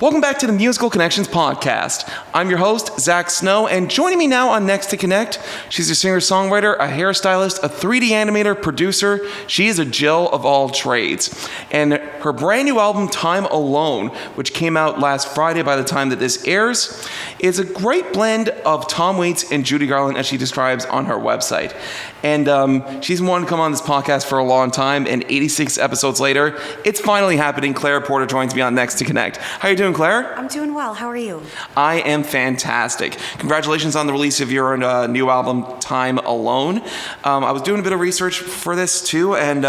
Welcome back to the Musical Connections podcast. I'm your host, Zach Snow, and joining me now on NextIIConnect, she's a singer-songwriter, a hairstylist, a 3D animator, producer. She is a Jill of all trades. And her brand new album, Time Alone, which came out last Friday by the time that this airs, is a great blend of Tom Waits and Judy Garland, as she describes on her website. And she's wanted to come on this podcast for a long time, and 86 episodes later, it's finally happening. Claire Porter joins me on NextIIConnect. How are you doing, Claire? I'm doing well. How are you? I am fantastic. Congratulations on the release of your new album, Time Alone. I was doing a bit of research for this too, and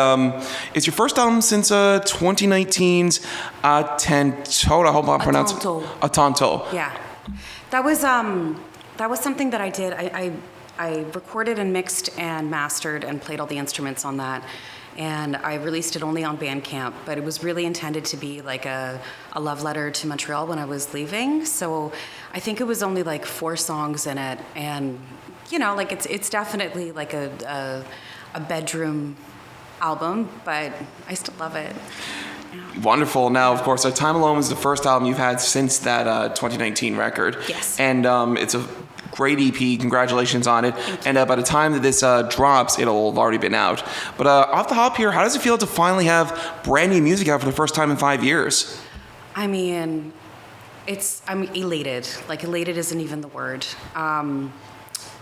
it's your first album since 2019's Tanto. I hope I'm pronouncing Atanto. Yeah, that was something that I did. I recorded and mixed and mastered and played all the instruments on that. And I released it only on Bandcamp, but it was really intended to be like a love letter to Montreal when I was leaving. So I think it was only like 4 songs in it, and like it's definitely like a bedroom album, but I still love it. Yeah. Wonderful. Now, of course, Time Alone is the first album you've had since that 2019 record. Yes. And it's a great EP. Congratulations on it. And by the time that this drops, it'll have already been out. But off the hop here, how does it feel to finally have brand new music out for the first time in 5 years? I mean, I'm elated. Like, elated isn't even the word.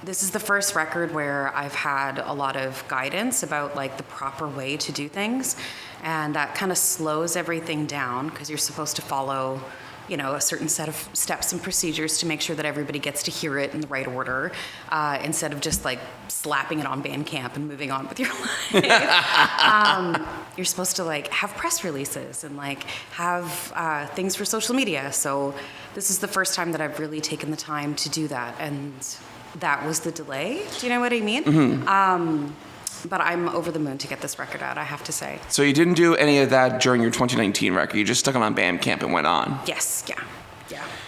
This is the first record where I've had a lot of guidance about like the proper way to do things. And that kind of slows everything down because you're supposed to follow a certain set of steps and procedures to make sure that everybody gets to hear it in the right order, instead of just like slapping it on Bandcamp and moving on with your life. You're supposed to like have press releases and like have things for social media. So this is the first time that I've really taken the time to do that, and that was the delay. Do you know what I mean? Mm-hmm. But I'm over the moon to get this record out, I have to say. So you didn't do any of that during your 2019 record. You just stuck it on Bandcamp and went on. Yes, yeah.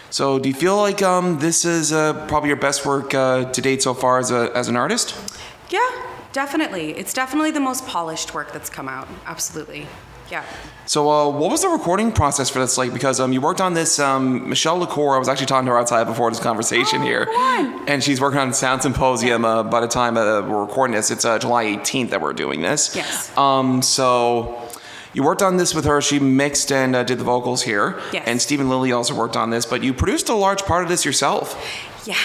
So do you feel like this is probably your best work to date so far as an artist? Yeah, definitely. It's definitely the most polished work that's come out. Absolutely. Yeah. So what was the recording process for this like? Because you worked on this, Michelle LaCour, I was actually talking to her outside before this conversation here. And she's working on Sound Symposium. By the time we're recording this, it's July 18th that we're doing this. Yes. So you worked on this with her. She mixed and did the vocals here. Yes. And Stephen Lilly also worked on this, but you produced a large part of this yourself. Yeah.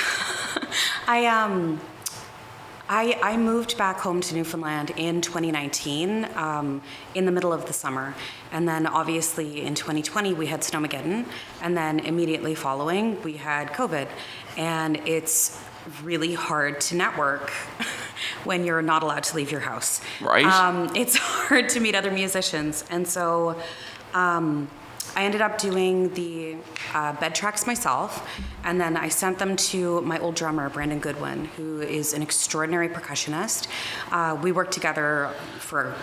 I moved back home to Newfoundland in 2019, in the middle of the summer. And then obviously in 2020, we had Snowmageddon. And then immediately following, we had COVID. And it's really hard to network when you're not allowed to leave your house. Right. It's hard to meet other musicians. And so I ended up doing the bed tracks myself, and then I sent them to my old drummer, Brandon Goodwin, who is an extraordinary percussionist. We worked together for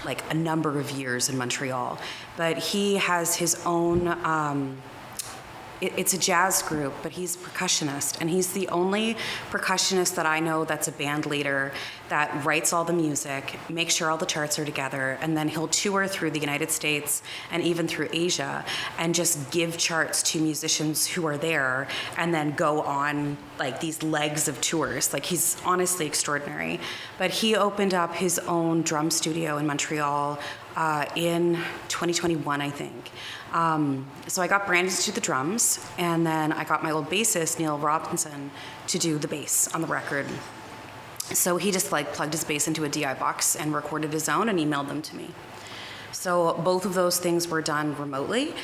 like a number of years in Montreal, but he has his own it's a jazz group, but he's a percussionist, and he's the only percussionist that I know that's a band leader that writes all the music, makes sure all the charts are together, and then he'll tour through the United States and even through Asia and just give charts to musicians who are there and then go on like these legs of tours. Like, he's honestly extraordinary. But he opened up his own drum studio in Montreal in 2021, I think. So I got Brandon to do the drums, and then I got my old bassist, Neil Robinson, to do the bass on the record. So he just like plugged his bass into a DI box and recorded his own and emailed them to me. So both of those things were done remotely.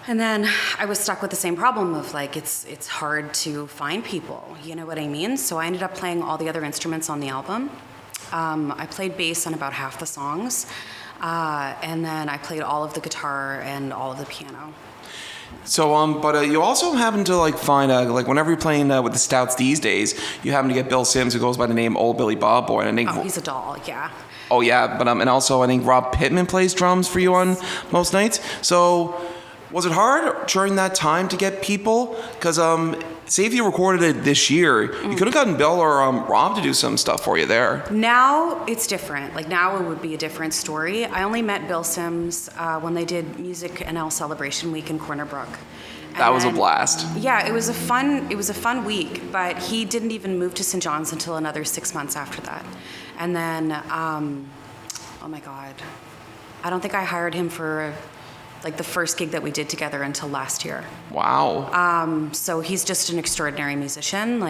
And then I was stuck with the same problem of like, it's hard to find people, you know what I mean? So I ended up playing all the other instruments on the album. I played bass on about half the songs. And then I played all of the guitar and all of the piano. So, but you also happen to like find like whenever you're playing with the Stouts these days, you happen to get Bill Sims, who goes by the name Old Billy Bob Boy, and I think he's a doll, yeah. Oh yeah, but and also I think Rob Pittman plays drums for you on most nights. So, Was it hard during that time to get people? Because say if you recorded it this year, you could have gotten Bill or Rob to do some stuff for you there. Now it's different. Like now it would be a different story. I only met Bill Sims when they did Music NL Celebration Week in Corner Brook. That was a blast. Yeah, it was a fun week, but he didn't even move to St. John's until another 6 months after that. And then, oh my God, I don't think I hired him for like the first gig that we did together until last year. Wow. So he's just an extraordinary musician,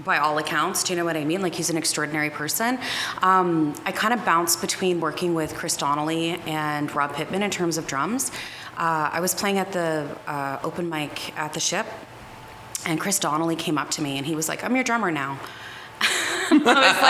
by all accounts. Do you know what I mean? Like he's an extraordinary person. I kind of bounced between working with Chris Donnelly and Rob Pittman in terms of drums. I was playing at the open mic at the Ship, and Chris Donnelly came up to me and he was like, "I'm your drummer now." I was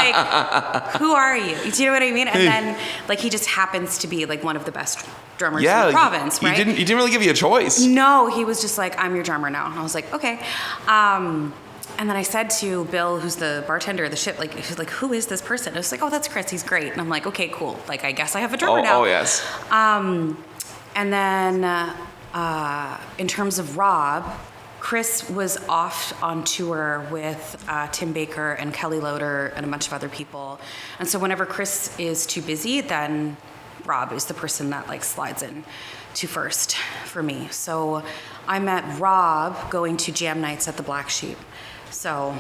like, "Who are you?" Do you know what I mean? And then, like, he just happens to be like one of the best drummers in the province, right? He didn't really give you a choice. No, he was just like, "I'm your drummer now." And I was like, "Okay." And then I said to Bill, who's the bartender at the Ship, like, he's like, "Who is this person?" I was like, "Oh, that's Chris. He's great." And I'm like, "Okay, cool. Like, I guess I have a drummer now." Oh, yes. And then, in terms of Rob, Chris was off on tour with Tim Baker and Kelly Loader and a bunch of other people. And so whenever Chris is too busy, then Rob is the person that like slides in to first for me. So I met Rob going to jam nights at the Black Sheep. So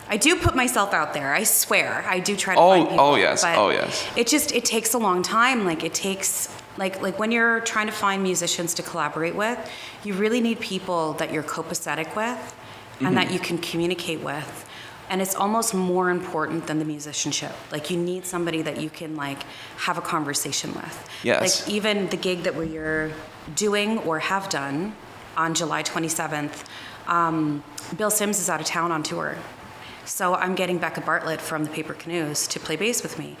I do put myself out there. I swear. I do try to find people. Oh, yes. Oh, yes. It takes a long time. Like it takes... Like when you're trying to find musicians to collaborate with, you really need people that you're copacetic with and that you can communicate with. And it's almost more important than the musicianship. Like you need somebody that you can like have a conversation with. Yes. Like even the gig that we're doing or have done on July 27th, Bill Sims is out of town on tour. So I'm getting Becca Bartlett from the Paper Canoes to play bass with me.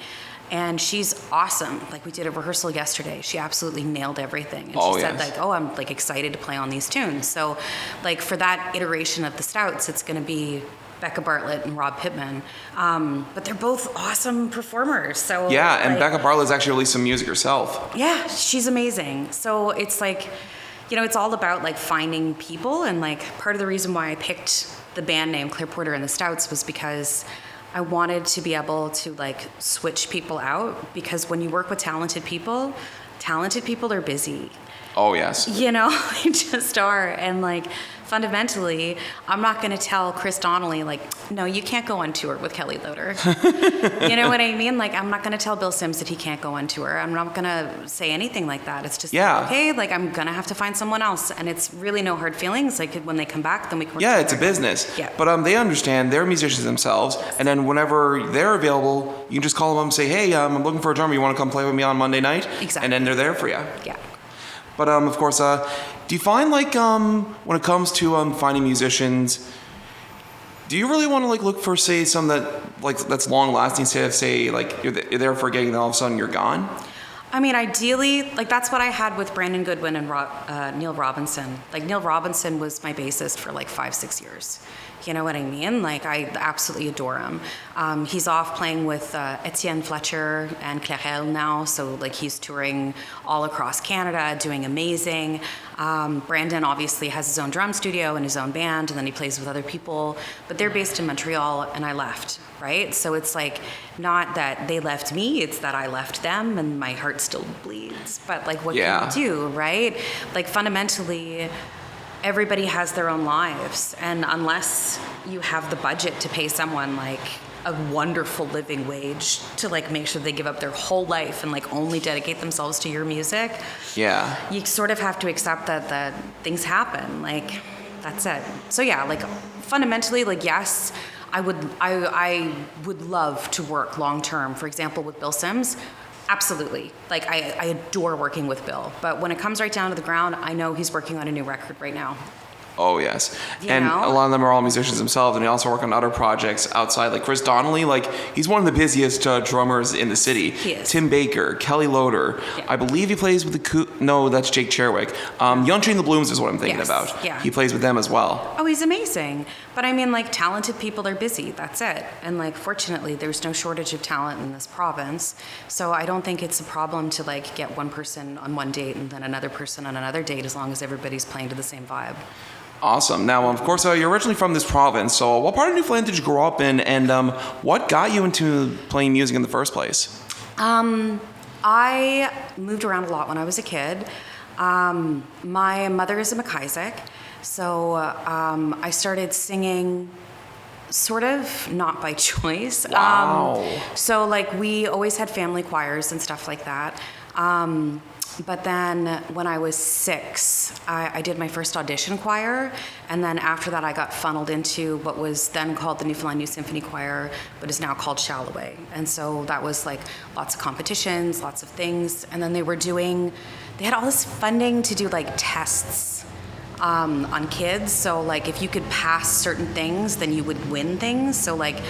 And she's awesome. Like we did a rehearsal yesterday. She absolutely nailed everything. And she said like, "Oh, I'm like excited to play on these tunes." So like for that iteration of the Stouts, it's going to be Becca Bartlett and Rob Pittman. But they're both awesome performers. So yeah, and like, Becca Bartlett's actually released some music herself. Yeah, she's amazing. So it's like, you know, it's all about like finding people. And like part of the reason why I picked the band name Claire Porter and the Stouts was because I wanted to be able to like switch people out, because when you work with talented people are busy. Oh, yes. You know, they just are. And like fundamentally, I'm not going to tell Chris Donnelly like, "No, you can't go on tour with Kelly Loader." You know what I mean? Like I'm not going to tell Bill Sims that he can't go on tour. I'm not going to say anything like that. It's just like, okay, like I'm going to have to find someone else. And it's really no hard feelings. Like when they come back, then we can work together. It's a business. Yeah. But they understand they're musicians themselves. And then whenever they're available, you can just call them up and say, "Hey, I'm looking for a drummer. You want to come play with me on Monday night?" Exactly. And then they're there for you. Yeah. But of course, do you find like when it comes to finding musicians, do you really want to like look for say some that like that's long lasting instead of say like you're there for a gig and then all of a sudden you're gone? I mean, ideally, like that's what I had with Brandon Goodwin and Neil Robinson. Like Neil Robinson was my bassist for like 5-6 years. You know what I mean? Like I absolutely adore him. He's off playing with Etienne Fletcher and Clarel now, so like he's touring all across Canada, doing amazing. Brandon obviously has his own drum studio and his own band, and then he plays with other people. But they're based in Montreal, and I left. Right? So it's like not that they left me, it's that I left them, and my heart still bleeds. But like, what can you do, right? Like fundamentally, everybody has their own lives, and unless you have the budget to pay someone like a wonderful living wage to like make sure they give up their whole life and like only dedicate themselves to your music, you sort of have to accept that things happen. Like that's it. So yeah, like fundamentally, like yes, I would love to work long term. For example, with Bill Sims. Absolutely. Like, I adore working with Bill. But when it comes right down to the ground, I know he's working on a new record right now. Oh, yes. You And know? a lot of them are all musicians themselves, and they also work on other projects outside. Like Chris Donnelly, like he's one of the busiest drummers in the city. He is. Tim Baker, Kelly Loader. Yeah. I believe he plays with the No, that's Jake Cherwick. Young Tree and the Blooms is what I'm thinking Yes, about. yeah. He plays with them as well. Oh, he's amazing. But I mean, like, talented people are busy. That's it. And, like, fortunately, there's no shortage of talent in this province. So I don't think it's a problem to, like, get one person on one date and then another person on another date as long as everybody's playing to the same vibe. Awesome. Now, of course, you're originally from this province. So what part of Newfoundland did you grow up in, and what got you into playing music in the first place? I moved around a lot when I was a kid. My mother is a McIsaac, so I started singing sort of not by choice. Wow. So like we always had family choirs and stuff like that. But then when I was 6, I did my first audition choir, and then after that I got funneled into what was then called the Newfoundland New Symphony Choir, but is now called Shalloway. And so that was like lots of competitions, lots of things, and then they had all this funding to do like tests on kids. So like if you could pass certain things, then you would win things. So like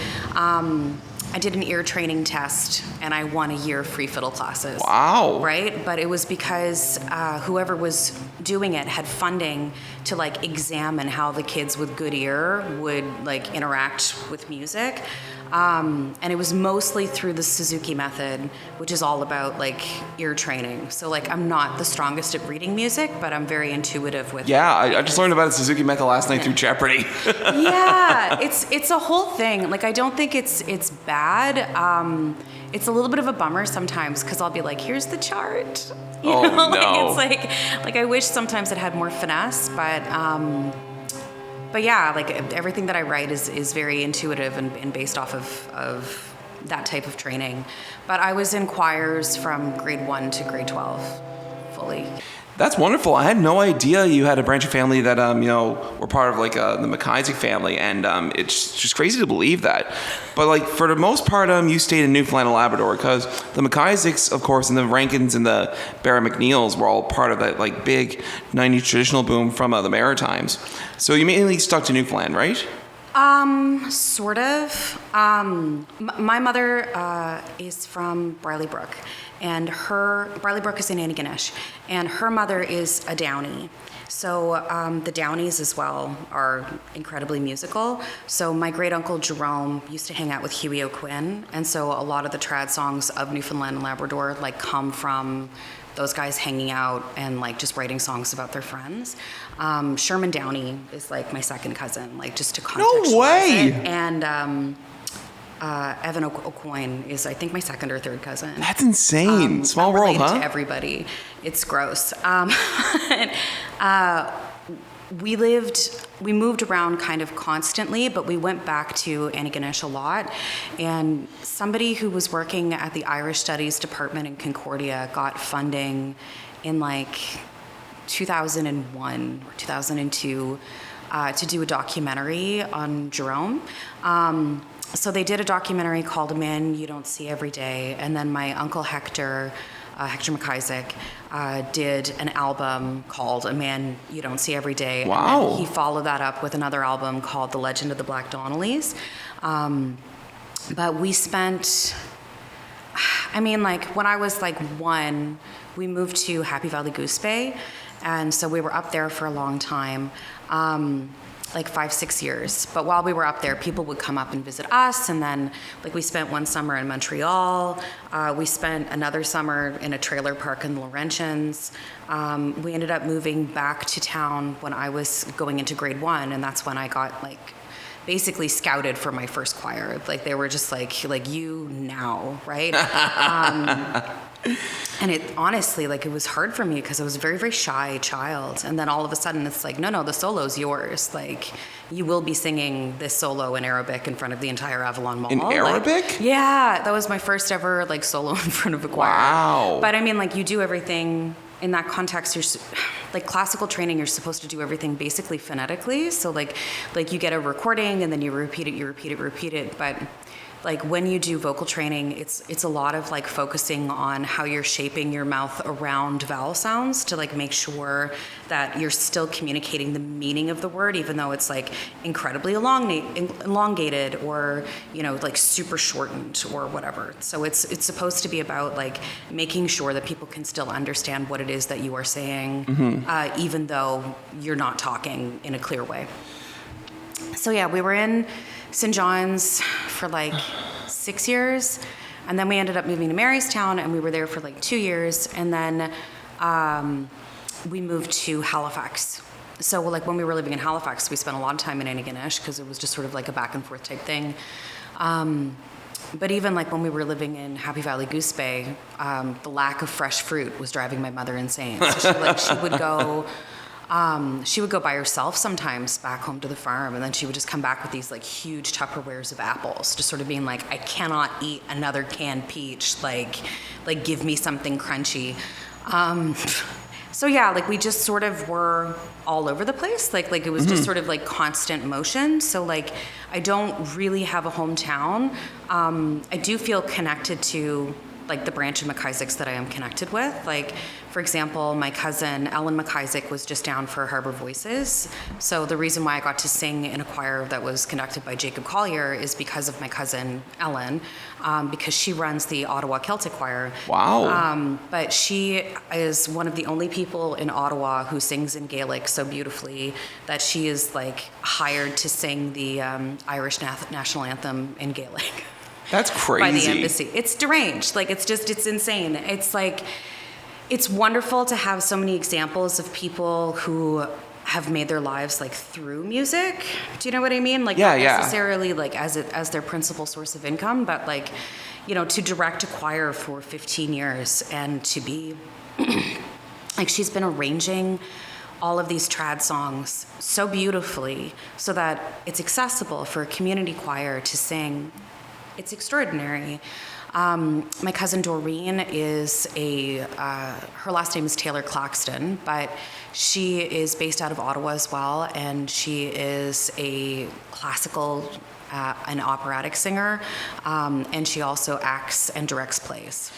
I did an ear training test and I won a year of free fiddle classes. Wow. Right? But it was because whoever was doing it had funding to like examine how the kids with good ear would like interact with music. And it was mostly through the Suzuki method, which is all about like ear training. So like I'm not the strongest at reading music, but I'm very intuitive with Yeah, I just learned about the Suzuki method last night through Jeopardy. Yeah, it's a whole thing. Like I don't think it's bad. It's a little bit of a bummer sometimes because I'll be like, here's the chart. You Oh, know? no. Like it's like I wish sometimes it had more finesse, but yeah, like everything that I write is very intuitive and based off of that type of training. But I was in choirs from grade 1 to grade 12 fully. That's wonderful. I had no idea you had a branch of family that were part of like the McIsaac family, and it's just crazy to believe that. But like for the most part, you stayed in Newfoundland and Labrador because the McIsaacs, of course, and the Rankins and the Barra McNeils were all part of that like big '90s traditional boom from the Maritimes. So you mainly stuck to Newfoundland, right? Sort of. My mother is from Briley Brook, and Briley Brook is in Antigonish, and her mother is a Downey. So the Downeys as well are incredibly musical. So my great uncle Jerome used to hang out with Huey O'Quinn, and so a lot of the trad songs of Newfoundland and Labrador like come from those guys hanging out and like just writing songs about their friends. Sherman Downey is like my second cousin, like just to contextualize No way! it. And Evan O'Coin is I think my second or third cousin. That's insane. Small I'm world, related huh? to everybody. It's gross. We moved around kind of constantly, but we went back to Antigonish a lot. And somebody who was working at the Irish Studies Department in Concordia got funding in like 2001 or 2002 to do a documentary on Jerome. So they did a documentary called A Man You Don't See Every Day. And then my uncle Hector McIsaac, did an album called A Man You Don't See Every Day. Wow. And then he followed that up with another album called The Legend of the Black Donnellys. But we spent, I mean, like when I was like 1, we moved to Happy Valley Goose Bay. And so we were up there for a long time. Like 5-6 years. But while we were up there, people would come up and visit us. And then like we spent one summer in Montreal. We spent another summer in a trailer park in the Laurentians. We ended up moving back to town when I was going into grade 1. And that's when I got like basically scouted for my first choir. Like they were just like you now, right? And it honestly, like it was hard for me because I was a very, very shy child. And then all of a sudden it's like, no, the solo's yours. Like you will be singing this solo in Arabic in front of the entire Avalon Mall. In Arabic? Like, yeah, that was my first ever like solo in front of a choir. Wow. But I mean, like you do everything in that context. classical training, you're supposed to do everything basically phonetically. So like you get a recording and then you repeat it. But like when you do vocal training, it's a lot of like focusing on how you're shaping your mouth around vowel sounds to like make sure that you're still communicating the meaning of the word, even though it's like incredibly elongated or, you know, like super shortened or whatever. So it's supposed to be about like making sure that people can still understand what it is that you are saying, even though you're not talking in a clear way. So yeah, we were in St. John's for like 6 years, and then we ended up moving to Marystown, and we were there for like 2 years, and then we moved to Halifax. So like when we were living in Halifax, we spent a lot of time in Antigonish because it was just sort of like a back and forth type thing. But even like when we were living in Happy Valley Goose Bay, the lack of fresh fruit was driving my mother insane. So she would go by herself sometimes back home to the farm, and then she would just come back with these like huge Tupperwares of apples, just sort of being like, I cannot eat another canned peach, like give me something crunchy. So yeah, like we just sort of were all over the place, like it was just sort of like constant motion. So like I don't really have a hometown. I do feel connected to like the branch of McIsaacs that I am connected with. Like, for example, my cousin Ellen McIsaac was just down for Harbour Voices. So the reason why I got to sing in a choir that was conducted by Jacob Collier is because of my cousin Ellen, because she runs the Ottawa Celtic Choir. Wow. But she is one of the only people in Ottawa who sings in Gaelic so beautifully that she is like hired to sing the Irish national anthem in Gaelic. That's crazy. By the embassy. It's deranged. Like, it's insane. It's like, it's wonderful to have so many examples of people who have made their lives like through music. Do you know what I mean? Like, not necessarily like as their principal source of income, but like, you know, to direct a choir for 15 years and to be like, she's been arranging all of these trad songs so beautifully so that it's accessible for a community choir to sing. It's extraordinary. My cousin Doreen is her last name is Taylor Claxton, but she is based out of Ottawa as well, and she is a classical and operatic singer, and she also acts and directs plays.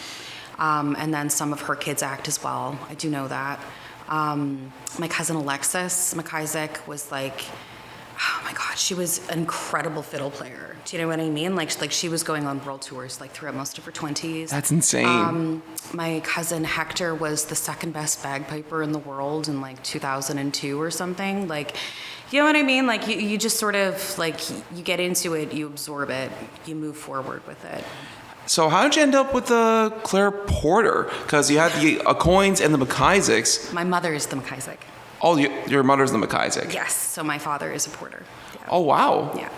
And then some of her kids act as well. I do know that. My cousin Alexis McIsaac was like, oh my God, she was an incredible fiddle player. Do you know what I mean? Like she was going on world tours like throughout most of her 20s. That's insane. My cousin Hector was the second best bagpiper in the world in like 2002 or something. Like, you know what I mean? Like you just sort of like, you get into it, you absorb it, you move forward with it. So how'd you end up with Claire Porter? Because you had the Coins and the McIsaacs. My mother is the McIsaac. Oh, your mother's the McIsaac. Yes, so my father is a Porter. Yeah. Oh, wow. Yeah.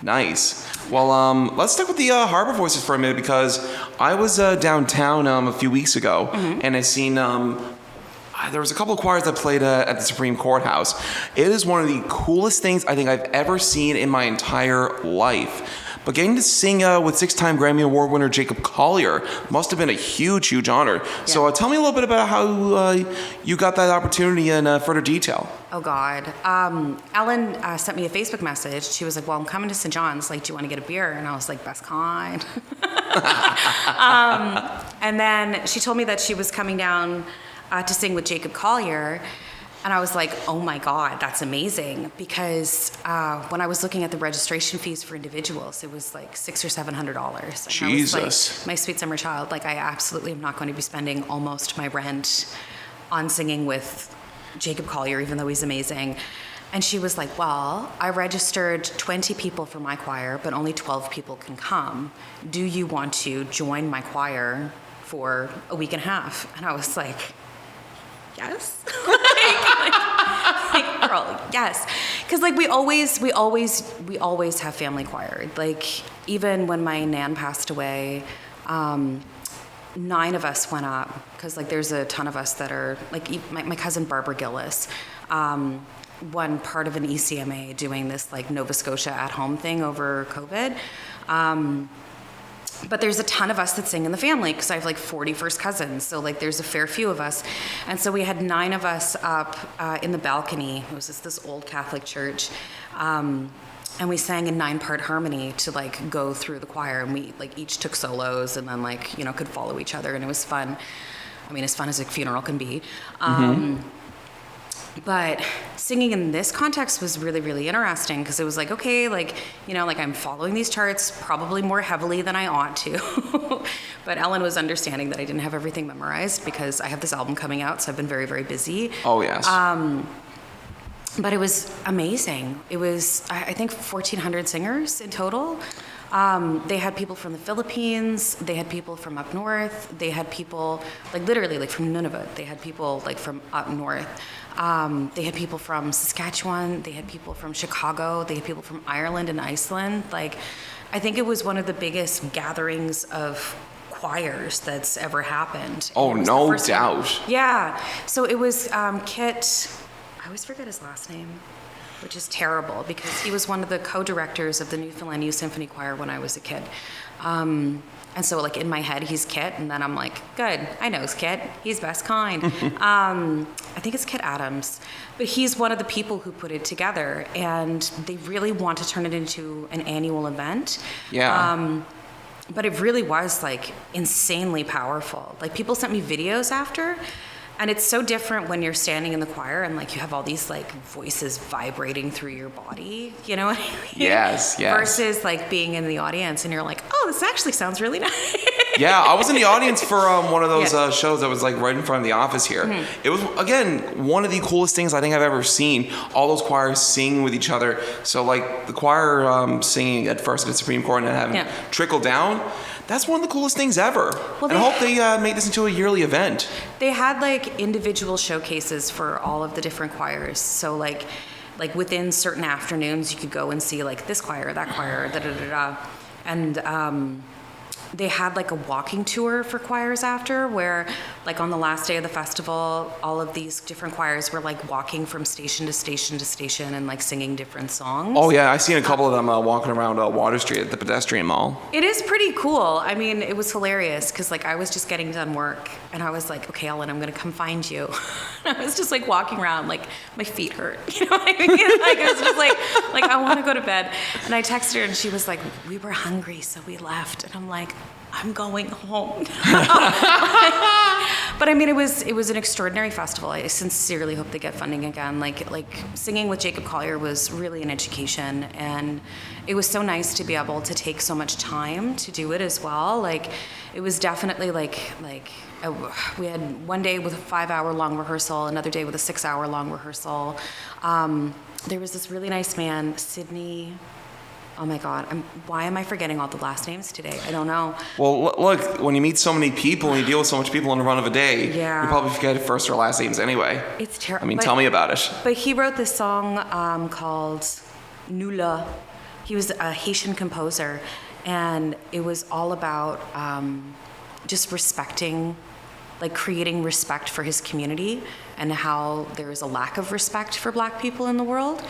Nice. Well, let's stick with the Harbour Voices for a minute, because I was downtown a few weeks ago, and I seen there was a couple of choirs that played at the Supreme Courthouse. It is one of the coolest things I think I've ever seen in my entire life. But getting to sing with 6-time Grammy Award winner Jacob Collier must have been a huge, huge honor. Yeah. So tell me a little bit about how you got that opportunity in further detail. Oh, God. Ellen sent me a Facebook message. She was like, well, I'm coming to St. John's. Like, do you want to get a beer? And I was like, best kind. And then she told me that she was coming down to sing with Jacob Collier. And I was like, oh my God, that's amazing. Because when I was looking at the registration fees for individuals, it was like $600 or $700. Jesus. I was like, my sweet summer child, like I absolutely am not going to be spending almost my rent on singing with Jacob Collier, even though he's amazing. And she was like, well, I registered 20 people for my choir, but only 12 people can come. Do you want to join my choir for a week and a half? And I was like, yes. like, girl, yes. Because like we always have family choir. Like even when my nan passed away, 9 of us went up, because like there's a ton of us that are like my cousin Barbara Gillis, one part of an ECMA doing this like Nova Scotia at home thing over COVID. But there's a ton of us that sing in the family because I have like 40 first cousins. So like there's a fair few of us. And so we had 9 of us up in the balcony. It was this old Catholic church. And we sang in 9-part harmony to like go through the choir. And we like each took solos and then like, you know, could follow each other. And it was fun. I mean, as fun as a funeral can be. But singing in this context was really, really interesting because it was like, okay, like, you know, like I'm following these charts probably more heavily than I ought to. But Ellen was understanding that I didn't have everything memorized because I have this album coming out, so I've been very, very busy. Oh, yes. But it was amazing. It was, I think, 1,400 singers in total. They had people from the Philippines. They had people from up north. They had people, like literally, like from Nunavut. They had people like from up north. They had people from Saskatchewan. They had people from Chicago. They had people from Ireland and Iceland. Like, I think it was one of the biggest gatherings of choirs that's ever happened. Oh, no doubt. Time. Yeah. So it was Kit. I always forget his last name, which is terrible because he was one of the co-directors of the Newfoundland Youth Symphony Choir when I was a kid. And so like in my head, he's Kit, and then I'm like, good, I know it's Kit. He's best kind. I think it's Kit Adams, but he's one of the people who put it together, and they really want to turn it into an annual event. Yeah. But it really was like insanely powerful. Like people sent me videos after. And it's so different when you're standing in the choir and like you have all these like voices vibrating through your body, you know what I mean? Yes. Versus like being in the audience and you're like, oh, this actually sounds really nice. Yeah, I was in the audience for one of those shows that was like right in front of the office here. It was, again, one of the coolest things I think I've ever seen. All those choirs sing with each other. So like the choir singing at first at the Supreme Court and then having trickle down. That's one of the coolest things ever. Well, and I hope they make this into a yearly event. They had like individual showcases for all of the different choirs. So like within certain afternoons, you could go and see like this choir, that choir, da-da-da-da. And they had like a walking tour for choirs after where like on the last day of the festival, all of these different choirs were like walking from station to station to station and like singing different songs. Oh yeah, I've seen a couple of them walking around Water Street at the pedestrian mall. It is pretty cool. I mean, it was hilarious because like I was just getting done work and I was like, okay, Ellen, I'm gonna come find you. I was just like walking around like my feet hurt. You know what I mean? Like it was just like I want to go to bed. And I texted her and she was like, we were hungry, so we left. And I'm like, I'm going home. But I mean, it was an extraordinary festival. I sincerely hope they get funding again. Like singing with Jacob Collier was really an education, and it was so nice to be able to take so much time to do it as well. Like it was definitely we had one day with a 5-hour long rehearsal, another day with a 6-hour long rehearsal. There was this really nice man, Sydney. Oh my God, why am I forgetting all the last names today? I don't know. Well, look, when you meet so many people and you deal with so much people in the run of a day, you probably forget first or last names anyway. It's terrible. I mean, tell me about it. But he wrote this song called Nula. He was a Haitian composer, and it was all about just respecting, like creating respect for his community and how there is a lack of respect for Black people in the world.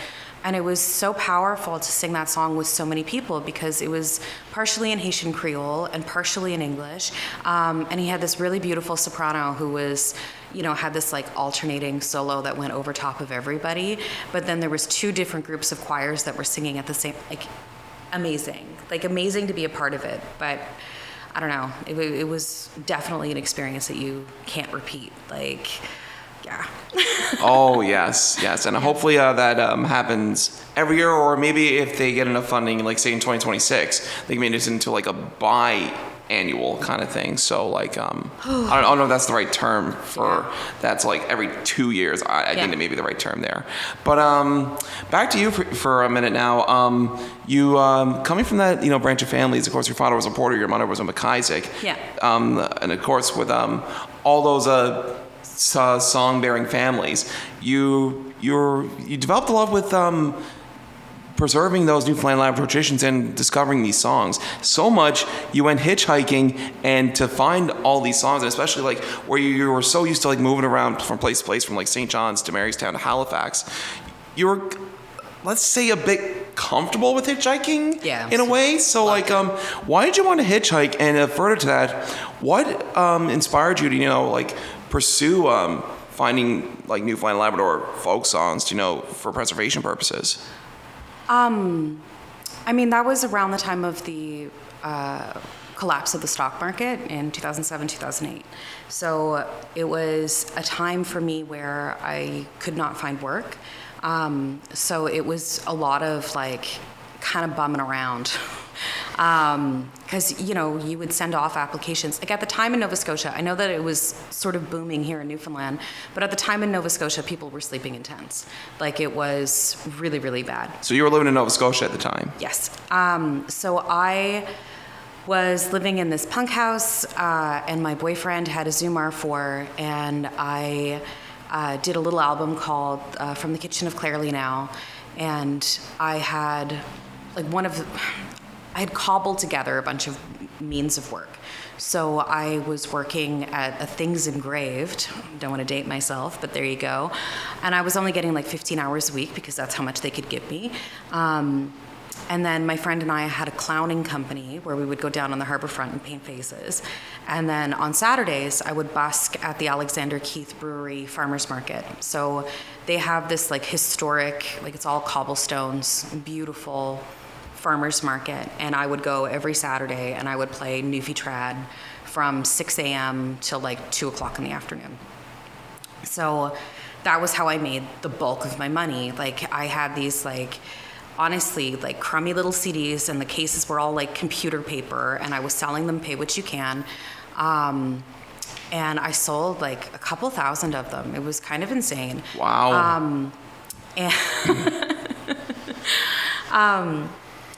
And it was so powerful to sing that song with so many people because it was partially in Haitian Creole and partially in English. And he had this really beautiful soprano who was, had this like alternating solo that went over top of everybody. But then there was 2 different groups of choirs that were singing at the same, amazing to be a part of it. But I don't know, it was definitely an experience that you can't repeat. Yeah. Oh, yes. And hopefully that happens every year, or maybe if they get enough funding, like say in 2026, they can make this into like a bi-annual kind of thing. So I don't know if that's the right term for that's like every 2 years. I think that may be the right term there. But back to you for a minute now. You coming from that branch of families, of course your father was a Porter, your mother was a McIsaac. Yeah. And of course with all those song-bearing families, you developed a love with preserving those Newfoundland Labrador traditions and discovering these songs. So much you went hitchhiking and to find all these songs, and especially like where you were so used to like moving around from place to place, from like St. John's to Marystown to Halifax. You were, let's say, a bit comfortable with hitchhiking Yeah, in a way. So like, why did you want to hitchhike? And further to that, what inspired you to, like pursue finding like Newfoundland Labrador folk songs, for preservation purposes? I mean, that was around the time of the collapse of the stock market in 2007, 2008. So it was a time for me where I could not find work. So it was a lot of like kind of bumming around. Because, you would send off applications. Like at the time in Nova Scotia, I know that it was sort of booming here in Newfoundland, but at the time in Nova Scotia, people were sleeping in tents. Like it was really, really bad. So you were living in Nova Scotia at the time? Yes. So I was living in this punk house, and my boyfriend had a Zoom R4, and I did a little album called From the Kitchen of Clairly Now, and I had I had cobbled together a bunch of means of work. So I was working at a Things Engraved. Don't want to date myself, but there you go. And I was only getting like 15 hours a week because that's how much they could give me. And then my friend and I had a clowning company where we would go down on the harborfront and paint faces. And then on Saturdays, I would busk at the Alexander Keith Brewery Farmers Market. So they have this like historic, like it's all cobblestones, beautiful farmers market, and I would go every Saturday and I would play Newfie Trad from 6 a.m. till like 2 o'clock in the afternoon. So that was how I made the bulk of my money. Like I had these like, honestly, like crummy little CDs, and the cases were all like computer paper, and I was selling them pay what you can. And I sold like a couple thousand of them. It was kind of insane. Wow.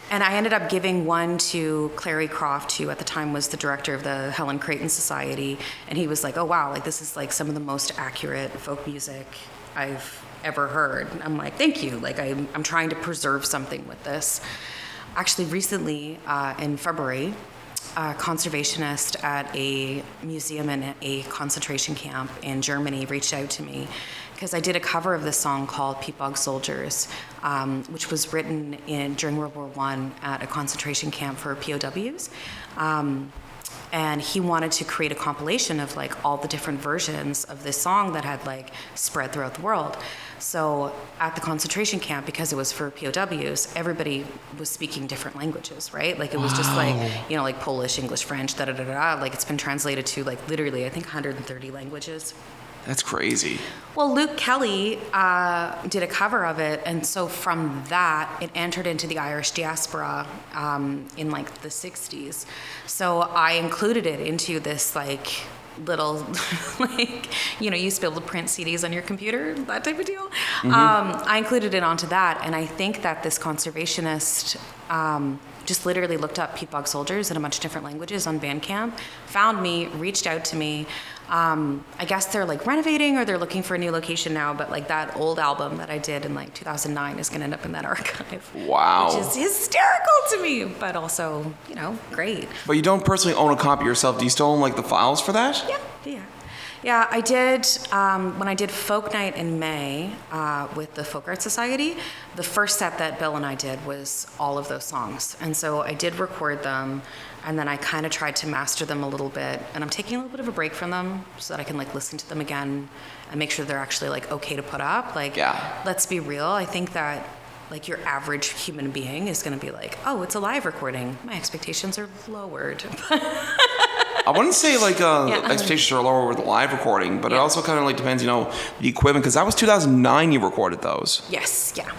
And I ended up giving one to Clary Croft, who at the time was the director of the Helen Creighton Society. And he was like, oh, wow, like this is like some of the most accurate folk music I've ever heard. And I'm like, thank you. Like I'm trying to preserve something with this. Actually, recently in February, a conservationist at a museum in a concentration camp in Germany reached out to me because I did a cover of this song called Peatbog Soldiers, which was written during World War I at a concentration camp for POWs. And he wanted to create a compilation of like all the different versions of this song that had like spread throughout the world. So at the concentration camp, because it was for POWs, everybody was speaking different languages, right? Like it was just like, like Polish, English, French, da-da-da-da. Like it's been translated to like literally, I think 130 languages. That's crazy. Well, Luke Kelly did a cover of it, and so from that, it entered into the Irish diaspora in like the 60s. So I included it into this like little, like, you used to be able to print CDs on your computer, that type of deal. Mm-hmm. I included it onto that, and I think that this conservationist just literally looked up Peatbog Soldiers in a bunch of different languages on Bandcamp, found me, reached out to me. I guess they're like renovating or they're looking for a new location now, but like that old album that I did in like 2009 is going to end up in that archive. Wow. Which is hysterical to me, but also, great. But you don't personally own a copy yourself. Do you still own like the files for that? Yeah, I did, when I did Folk Night in May with the Folk Art Society, the first set that Bill and I did was all of those songs. And so I did record them, and then I kind of tried to master them a little bit. And I'm taking a little bit of a break from them so that I can like listen to them again and make sure they're actually like okay to put up. Like, let's be real. I think that like your average human being is going to be like, oh, it's a live recording. My expectations are lowered. I wouldn't say like expectations are lower with the live recording, but it also kind of like depends, the equipment, because that was 2009 you recorded those. Yes, yeah.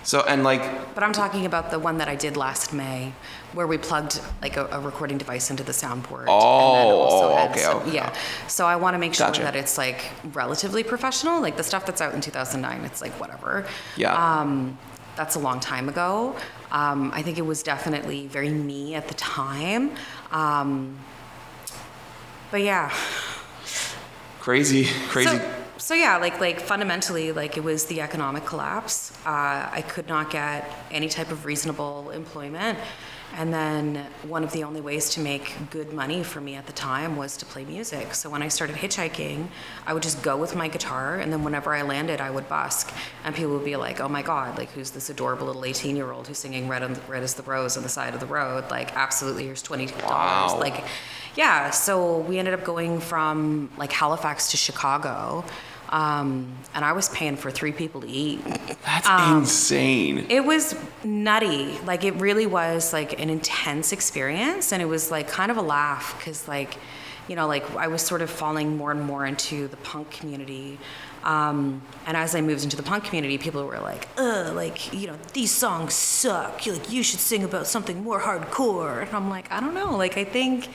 So, and like... But I'm talking about the one that I did last May, where we plugged like a recording device into the soundboard. Okay. Yeah. So I want to make sure that it's like relatively professional. Like the stuff that's out in 2009, it's like whatever. Yeah. That's a long time ago. I think it was definitely very me at the time. But yeah. Crazy. So yeah, like fundamentally, like it was the economic collapse. I could not get any type of reasonable employment. And then one of the only ways to make good money for me at the time was to play music. So when I started hitchhiking, I would just go with my guitar, and then whenever I landed, I would busk. And people would be like, oh my God, like who's this adorable little 18-year-old who's singing Red as the Rose on the side of the road? Like, absolutely, here's $22. Wow. Like, yeah, so we ended up going from like Halifax to Chicago. And I was paying for 3 people to eat. That's insane. It was nutty. Like, it really was like an intense experience, and it was like kind of a laugh because, like, you know, like I was sort of falling more and more into the punk community. And as I moved into the punk community, people were like, like, you know, these songs suck. Like, you should sing about something more hardcore. And I'm like, I don't know. Like, I think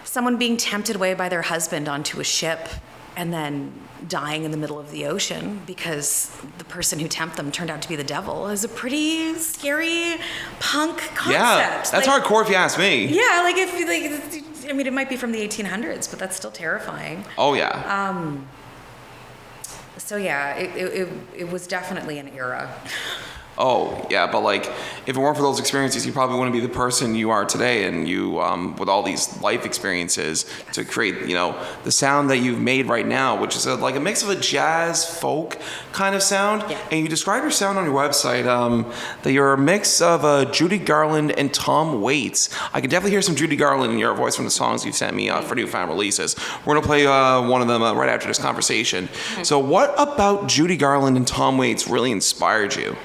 someone being tempted away by their husband onto a ship and then dying in the middle of the ocean because the person who tempted them turned out to be the devil is a pretty scary punk concept. Yeah, that's like, hardcore if you ask me. Yeah, like if like, I mean, it might be from the 1800s, but that's still terrifying. Oh yeah. So yeah, it was definitely an era. Oh, yeah, but like, if it weren't for those experiences, you probably wouldn't be the person you are today, and you, with all these life experiences to create, you know, the sound that you've made right now, which is like a mix of a jazz, folk kind of sound. Yeah. And you describe your sound on your website, that you're a mix of Judy Garland and Tom Waits. I can definitely hear some Judy Garland in your voice from the songs you've sent me for Newfound releases. We're going to play one of them right after this conversation. Mm-hmm. So what about Judy Garland and Tom Waits really inspired you?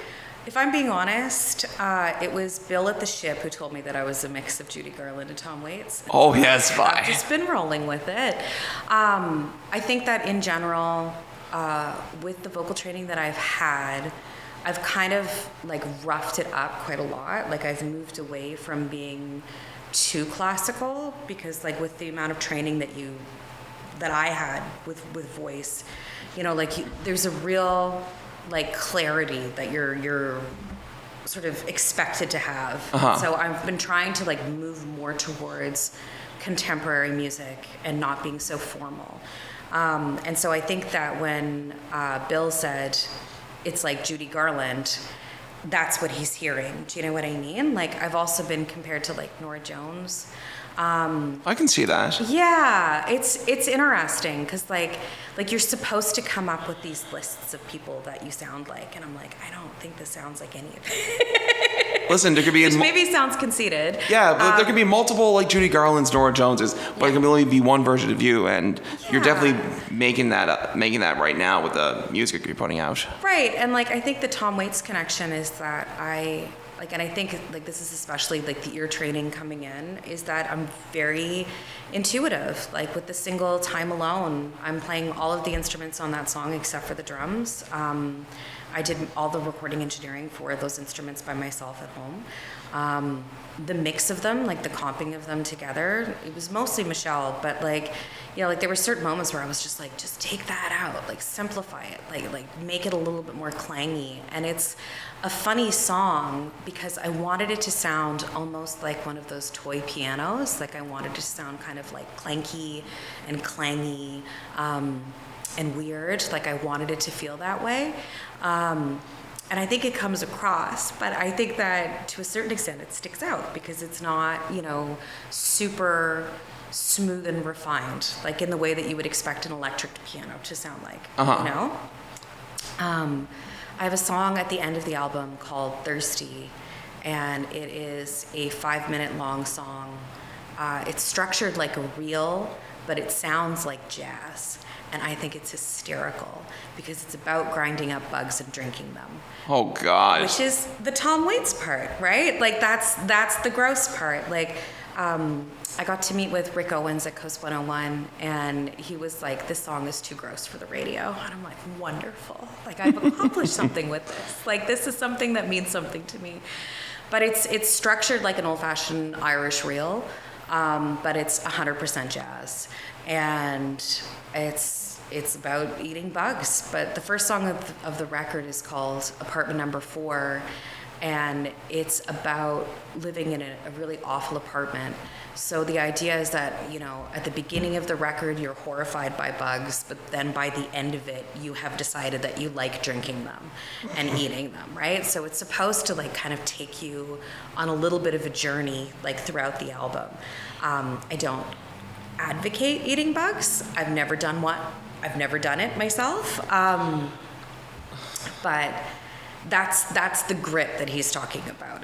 If I'm being honest, it was Bill at the ship who told me that I was a mix of Judy Garland and Tom Waits. Oh, yes, fine. I've just been rolling with it. I think that in general, with the vocal training that I've had, I've kind of like roughed it up quite a lot. Like I've moved away from being too classical because like with the amount of training that I had with voice, you know, like there's a real like clarity that you're sort of expected to have. Uh-huh. So I've been trying to like move more towards contemporary music and not being so formal. And so I think that when Bill said it's like Judy Garland, that's what he's hearing. Do you know what I mean? Like I've also been compared to like Nora Jones. I can see that. Yeah, it's interesting because like you're supposed to come up with these lists of people that you sound like, and I'm like, I don't think this sounds like any of it. Listen, there could be which maybe sounds conceited. Yeah, but there could be multiple like Judy Garland's, Nora Joneses, but it can only be one version of you, and you're definitely making that right now with the music you're putting out. Right, and like I think the Tom Waits connection is that and I think like this is especially like the ear training coming in is that I'm very intuitive. Like with the single Time Alone, I'm playing all of the instruments on that song except for the drums. I did all the recording engineering for those instruments by myself at home. The mix of them, like the comping of them together, it was mostly Michelle, but like, you know, like there were certain moments where I was just like, just take that out, like simplify it, like make it a little bit more clangy. And it's a funny song because I wanted it to sound almost like one of those toy pianos. Like I wanted it to sound kind of like clanky and clangy, and weird. Like I wanted it to feel that way. And I think it comes across, but I think that to a certain extent it sticks out because it's not, you know, super smooth and refined, like in the way that you would expect an electric piano to sound like, you know? I have a song at the end of the album called Thirsty, and it is a 5-minute long song. It's structured like a reel, but it sounds like jazz. And I think it's hysterical because it's about grinding up bugs and drinking them. Oh God! Which is the Tom Waits part, right? Like that's the gross part. Like I got to meet with Rick Owens at Coast 101, and he was like, "This song is too gross for the radio," and I'm like, "Wonderful! Like I've accomplished something with this. Like this is something that means something to me." But it's structured like an old-fashioned Irish reel, but it's 100% jazz, and it's about eating bugs. But the first song of the record is called Apartment Number 4, and it's about living in a really awful apartment. So the idea is that, you know, at the beginning of the record, you're horrified by bugs, but then by the end of it, you have decided that you like drinking them and eating them, right? So it's supposed to like kind of take you on a little bit of a journey like throughout the album. I don't advocate eating bugs. I've never done it myself. But that's the grit that he's talking about.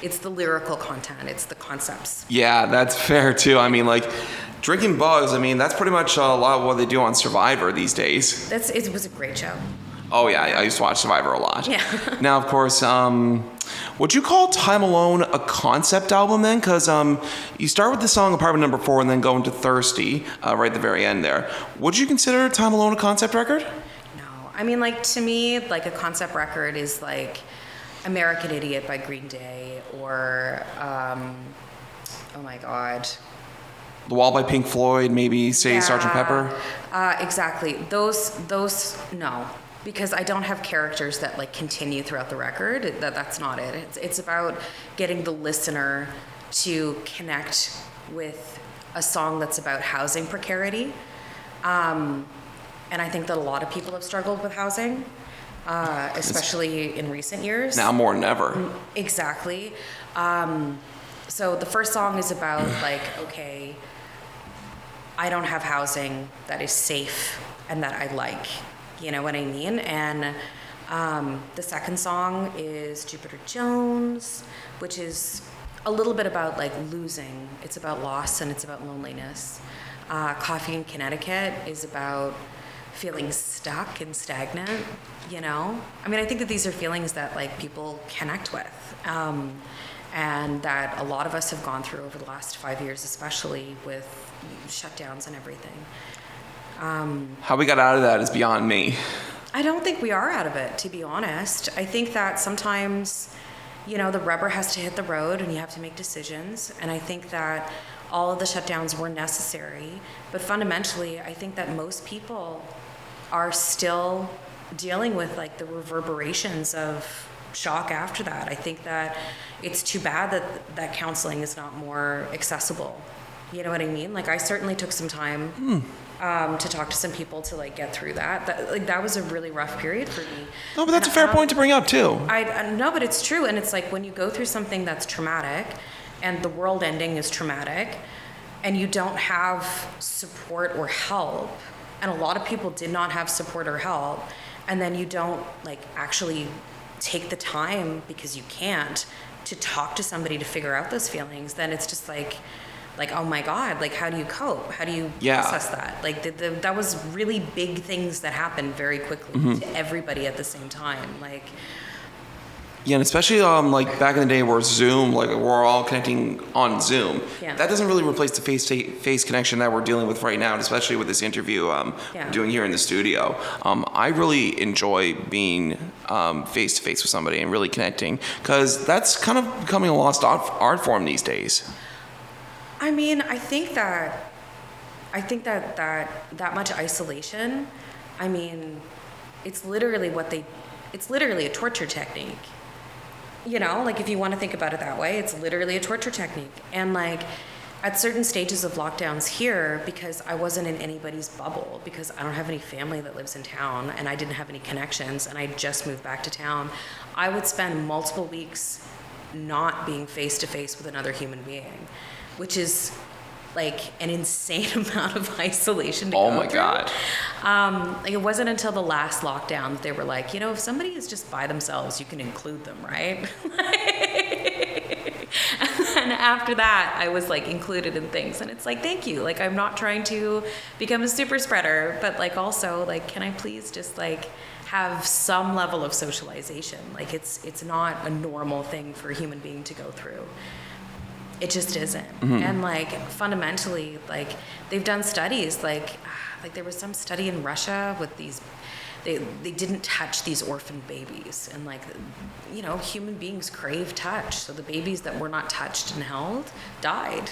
It's the lyrical content. It's the concepts. Yeah, that's fair too. I mean, like drinking bugs. I mean, that's pretty much a lot of what they do on Survivor these days. It was a great show. Oh yeah, I used to watch Survivor a lot. Yeah. Now, of course, would you call Time Alone a concept album then? Because you start with the song Apartment Number 4 and then go into Thirsty right at the very end there. Would you consider Time Alone a concept record? No, I mean, like to me, like a concept record is like American Idiot by Green Day or oh my God. The Wall by Pink Floyd, maybe say Sgt. Pepper? Exactly. Those no. Because I don't have characters that like continue throughout the record. That's not it. It's about getting the listener to connect with a song that's about housing precarity. And I think that a lot of people have struggled with housing, especially in recent years. Now more than ever. Exactly. So the first song is about like, okay, I don't have housing that is safe and that I like. You know what I mean? And the second song is Jupiter Jones, which is a little bit about like losing. It's about loss and it's about loneliness. Coffee in Connecticut is about feeling stuck and stagnant, you know? I mean, I think that these are feelings that like people connect with. And that a lot of us have gone through over the last 5 years, especially with shutdowns and everything. How we got out of that is beyond me. I don't think we are out of it, to be honest. I think that sometimes, you know, the rubber has to hit the road and you have to make decisions. And I think that all of the shutdowns were necessary. But fundamentally, I think that most people are still dealing with like the reverberations of shock after that. I think that it's too bad that counseling is not more accessible. You know what I mean? Like I certainly took some time to talk to some people to like get through that. That was a really rough period for me. No, but that's a fair point to bring up too. I know, but it's true. And it's like when you go through something that's traumatic and the world ending is traumatic and you don't have support or help, and a lot of people did not have support or help, and then you don't like actually take the time because you can't to talk to somebody to figure out those feelings, then it's just like, oh my God, like how do you cope? How do you process that? Like that was really big things that happened very quickly to everybody at the same time. Like, yeah, and especially like back in the day where Zoom, like we're all connecting on Zoom. Yeah. That doesn't really replace the face-to-face connection that we're dealing with right now, and especially with this interview we're doing here in the studio. I really enjoy being face-to-face with somebody and really connecting, because that's kind of becoming a lost art form these days. I mean, I think that much isolation, I mean, it's literally a torture technique. You know, like if you want to think about it that way, it's literally a torture technique. And like at certain stages of lockdowns here, because I wasn't in anybody's bubble, because I don't have any family that lives in town and I didn't have any connections and I just moved back to town, I would spend multiple weeks not being face to face with another human being, which is like an insane amount of isolation to go through. God. Like it wasn't until the last lockdown that they were like, you know, if somebody is just by themselves, you can include them, right? And then after that, I was like included in things. And it's like, thank you. Like I'm not trying to become a super spreader, but like also like, can I please just like have some level of socialization? Like it's not a normal thing for a human being to go through. It just isn't. And like fundamentally, like they've done studies, like there was some study in Russia with these, they didn't touch these orphan babies, and like, you know, human beings crave touch. So the babies that were not touched and held died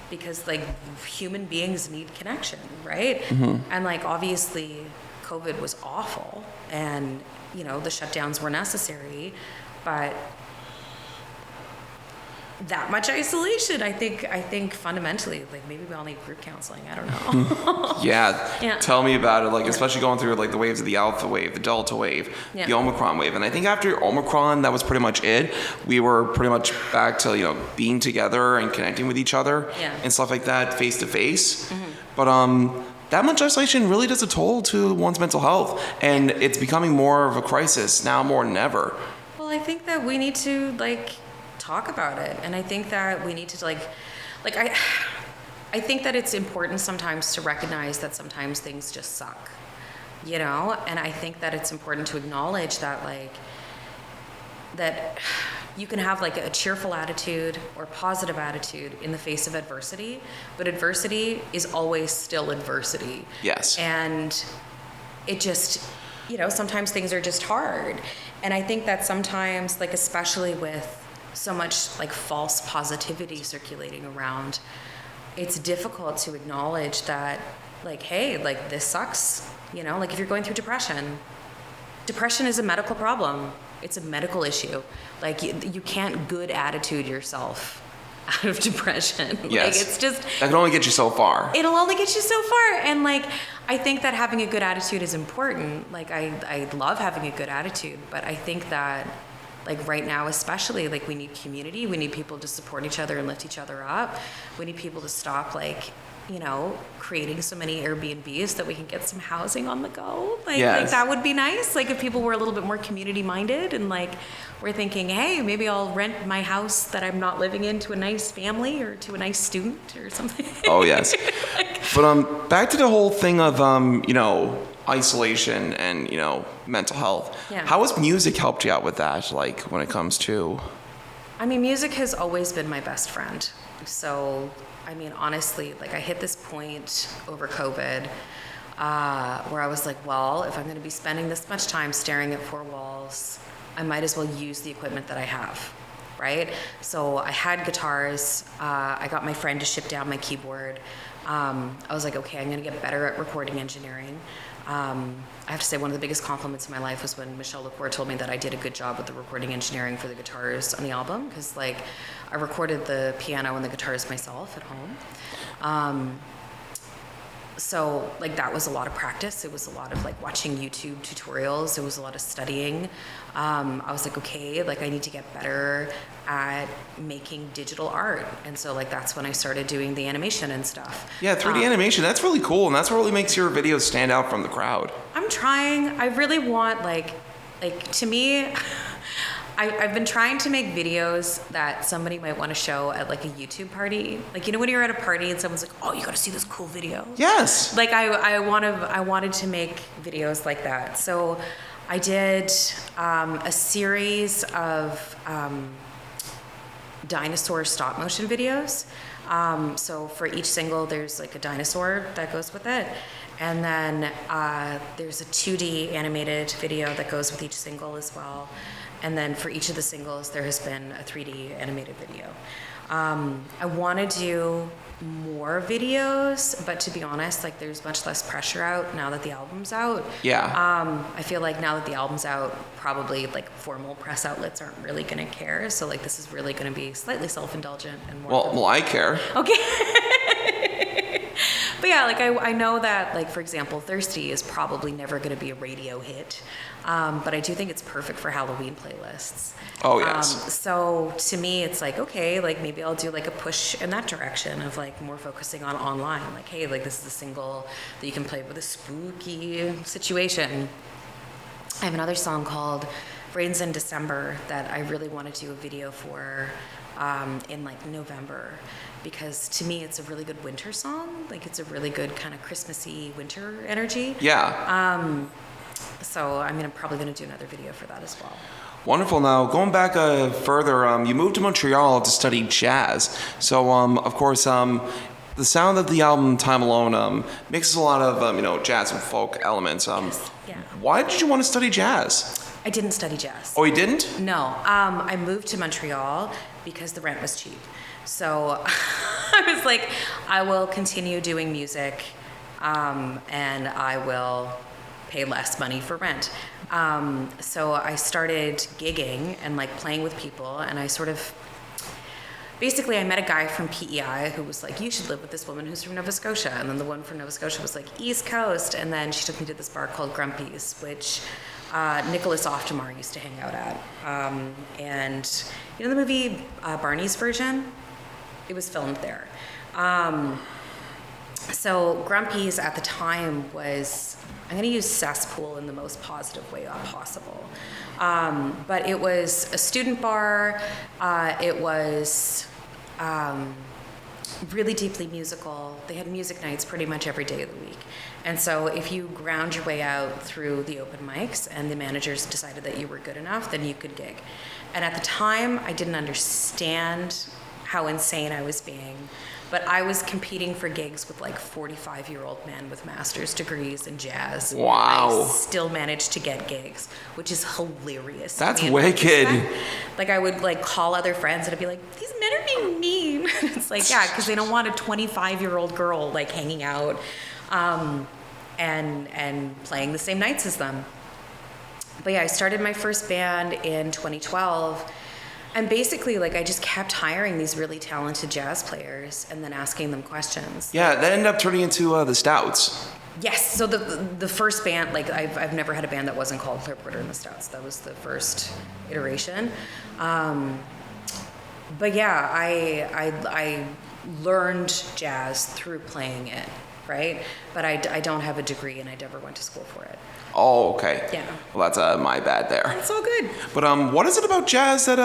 because like human beings need connection, right? And like obviously COVID was awful and, you know, the shutdowns were necessary, but that much isolation, I think fundamentally, like maybe we all need group counseling. I don't know. Yeah. Tell me about it. Like, especially going through like the waves of the Alpha wave, the Delta wave, the Omicron wave. And I think after Omicron, that was pretty much it. We were pretty much back to, you know, being together and connecting with each other and stuff like that face to face. But that much isolation really does a toll to one's mental health. And it's becoming more of a crisis now more than ever. Well, I think that we need to like talk about it, and I think that we need to I think that it's important sometimes to recognize that sometimes things just suck, you know, and I think that it's important to acknowledge that like that you can have like a cheerful attitude or positive attitude in the face of adversity, but adversity is always still adversity. Yes. And it just, you know, sometimes things are just hard, and I think that sometimes, like especially with so much like false positivity circulating around, it's difficult to acknowledge that like, hey, like this sucks, you know, like if you're going through depression is a medical problem. It's a medical issue. Like you can't good attitude yourself out of depression. Yes. Like it's just, that can only get you so far. It'll only get you so far. And like, I think that having a good attitude is important. Like I love having a good attitude, but I think that like right now, especially, like we need community. We need people to support each other and lift each other up. We need people to stop, like, you know, creating so many Airbnbs that we can get some housing on the go. Like that would be nice. Like if people were a little bit more community minded and like we're thinking, hey, maybe I'll rent my house that I'm not living in to a nice family or to a nice student or something. Oh yes. But back to the whole thing of you know, isolation and, you know, mental health. How has music helped you out with that, like when it comes to? I mean, music has always been my best friend. So, I mean, honestly, like I hit this point over COVID where I was like, well, if I'm going to be spending this much time staring at four walls, I might as well use the equipment that I have, right? So I had guitars. I got my friend to ship down my keyboard. I was like, okay, I'm going to get better at recording engineering. I have to say one of the biggest compliments in my life was when Michelle LaCour told me that I did a good job with the recording engineering for the guitars on the album, because like I recorded the piano and the guitars myself at home. So like that was a lot of practice. It was a lot of like watching YouTube tutorials. It was a lot of studying. I was like, okay, like I need to get better at making digital art. And so like that's when I started doing the animation and stuff. Yeah, 3D animation, that's really cool. And that's what really makes your videos stand out from the crowd. I'm trying. I really want like to me, I've been trying to make videos that somebody might want to show at like a YouTube party. Like, you know, when you're at a party and someone's like, oh, you got to see this cool video. Yes. Like I wanted to make videos like that. So I did a series of dinosaur stop motion videos. So for each single, there's like a dinosaur that goes with it. And then there's a 2D animated video that goes with each single as well. And then for each of the singles, there has been a 3D animated video. I want to do more videos, but to be honest, like there's much less pressure out now that the album's out. Yeah. I feel like now that the album's out, probably like formal press outlets aren't really going to care. So like this is really going to be slightly self-indulgent and more. Well, I care. Okay. But yeah, like I know that, like, for example, Thirsty is probably never going to be a radio hit, but I do think it's perfect for Halloween playlists. Oh, yes. So to me, it's like, okay, like maybe I'll do like a push in that direction of like more focusing on online. Like, hey, like this is a single that you can play with a spooky situation. I have another song called Rains in December that I really want to do a video for in like November, because to me it's a really good winter song. Like it's a really good kind of Christmassy winter energy. Yeah. So I'm probably gonna do another video for that as well. Wonderful. Now, going back further, you moved to Montreal to study jazz. So, of course, the sound of the album Time Alone mixes a lot of jazz and folk elements. Yes. Yeah. Why did you want to study jazz? I didn't study jazz. Oh, you didn't? No. I moved to Montreal because the rent was cheap. So I was like, I will continue doing music, and I will pay less money for rent. So I started gigging and like playing with people, and I sort of, basically I met a guy from PEI who was like, you should live with this woman who's from Nova Scotia. And then the one from Nova Scotia was like, East Coast. And then she took me to this bar called Grumpy's, which Nicholas Oftemar used to hang out at. And you know the movie Barney's Version? It was filmed there. So Grumpy's at the time was, I'm going to use cesspool in the most positive way possible. But it was a student bar. It was really deeply musical. They had music nights pretty much every day of the week. And so if you ground your way out through the open mics and the managers decided that you were good enough, then you could gig. And at the time, I didn't understand how insane I was being. But I was competing for gigs with like 45-year-old men with master's degrees in jazz. Wow. I still managed to get gigs, which is hilarious. That's wicked. Like I would like call other friends and I'd be like, these men are being mean. It's like, yeah, because they don't want a 25-year-old girl like hanging out and playing the same nights as them. But yeah, I started my first band in 2012. And basically, like, I just kept hiring these really talented jazz players and then asking them questions. Yeah, that ended up turning into the Stouts. Yes, so the first band, like, I've never had a band that wasn't called Claire Porter and the Stouts. That was the first iteration. But yeah, I learned jazz through playing it, right? But I don't have a degree and I never went to school for it. Oh, okay. Yeah. Well, that's my bad there. It's all good. But what is it about jazz that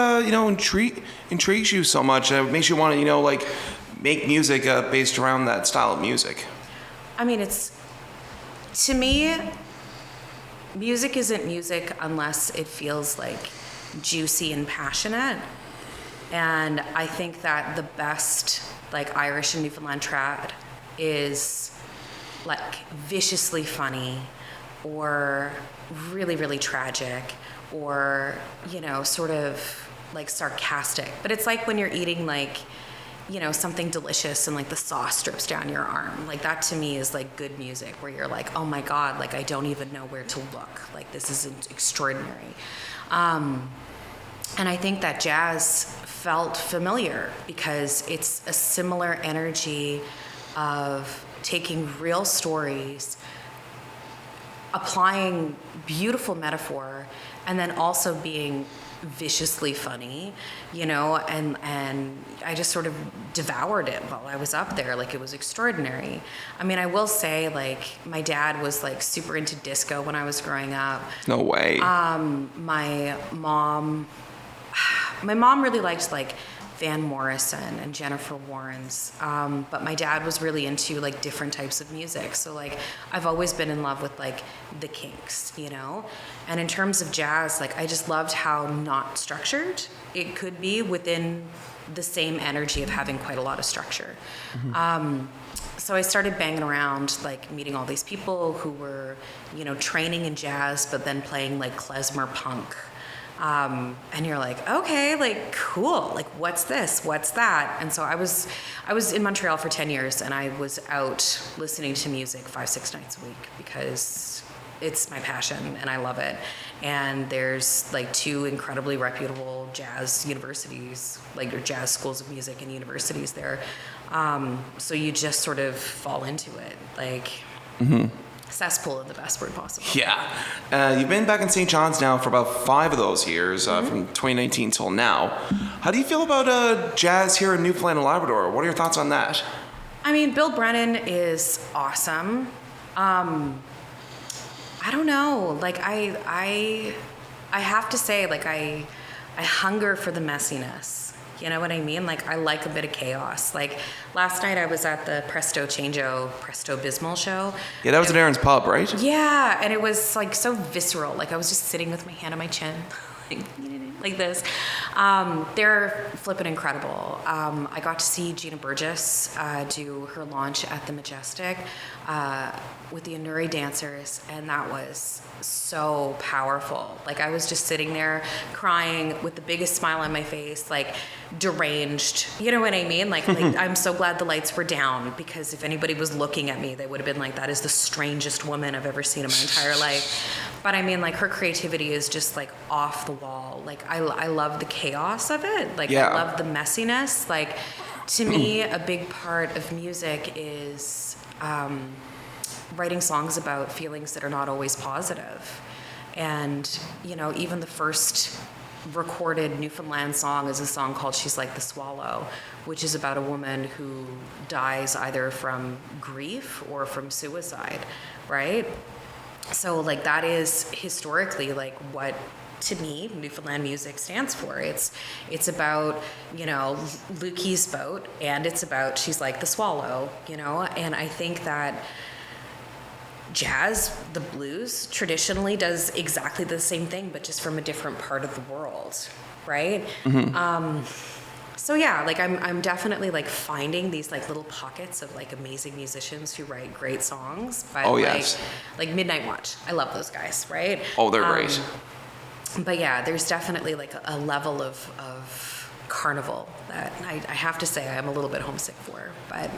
intrigues you so much? Makes you want to like make music based around that style of music? I mean, to me, music isn't music unless it feels like juicy and passionate. And I think that the best like Irish and Newfoundland trad is like viciously funny, or really, really tragic, or, sort of like sarcastic. But it's like when you're eating like, something delicious and like the sauce drips down your arm. Like that to me is like good music where you're like, oh my God, like I don't even know where to look. Like this is extraordinary. And I think that jazz felt familiar because it's a similar energy of taking real stories, applying beautiful metaphor, and then also being viciously funny, and I just sort of devoured it while I was up there. Like it was extraordinary. I mean, I will say like my dad was like super into disco when I was growing up. No way. My mom really liked like Van Morrison and Jennifer Warnes, but my dad was really into like different types of music. So like I've always been in love with like the Kinks, and in terms of jazz, like I just loved how not structured it could be within the same energy of having quite a lot of structure. Mm-hmm. So I started banging around, like meeting all these people who were, training in jazz, but then playing like klezmer punk. And you're like, okay, like cool, like what's this, what's that? And so I was in Montreal for 10 years and I was out listening to music 5-6 nights a week because it's my passion and I love it. And there's like 2 incredibly reputable jazz universities, like your jazz schools of music and universities there. So you just sort of fall into it, like cesspool in the best word possible. Yeah. You've been back in St. John's now for about 5 of those years, from 2019 till now. How do you feel about jazz here in Newfoundland and Labrador? What are your thoughts on that? I mean, Bill Brennan is awesome. I don't know. Like I have to say, like I hunger for the messiness. You know what I mean? Like I like a bit of chaos. Like last night I was at the Presto Bismol show. Yeah, that was at Aaron's Pub, right? Yeah, and it was like so visceral. Like I was just sitting with my hand on my chin. like this. They're flippin' incredible. I got to see Gina Burgess do her launch at the Majestic with the Inuri dancers, and that was so powerful. Like, I was just sitting there crying with the biggest smile on my face, like deranged. You know what I mean? Like I'm so glad the lights were down, because if anybody was looking at me, they would have been like, that is the strangest woman I've ever seen in my entire life. But I mean, like, her creativity is just like off the wall. Like, I love the chaos of it. Like, I love the messiness. Like, to me, a big part of music is writing songs about feelings that are not always positive. And, you know, even the first recorded Newfoundland song is a song called She's Like the Swallow, which is about a woman who dies either from grief or from suicide, right? So, like, that is historically, like, what, to me, Newfoundland music stands for. It's about, you know, Lukey's boat, and it's about She's Like the Swallow, you know? And I think that jazz, the blues, traditionally does exactly the same thing, but just from a different part of the world, right? So yeah, like, I'm definitely, like, finding these, like, little pockets of, like, amazing musicians who write great songs. But, like Midnight Watch, I love those guys, right? Oh, they're great. But yeah, there's definitely, like, a level of carnival that I have to say I'm a little bit homesick for. But,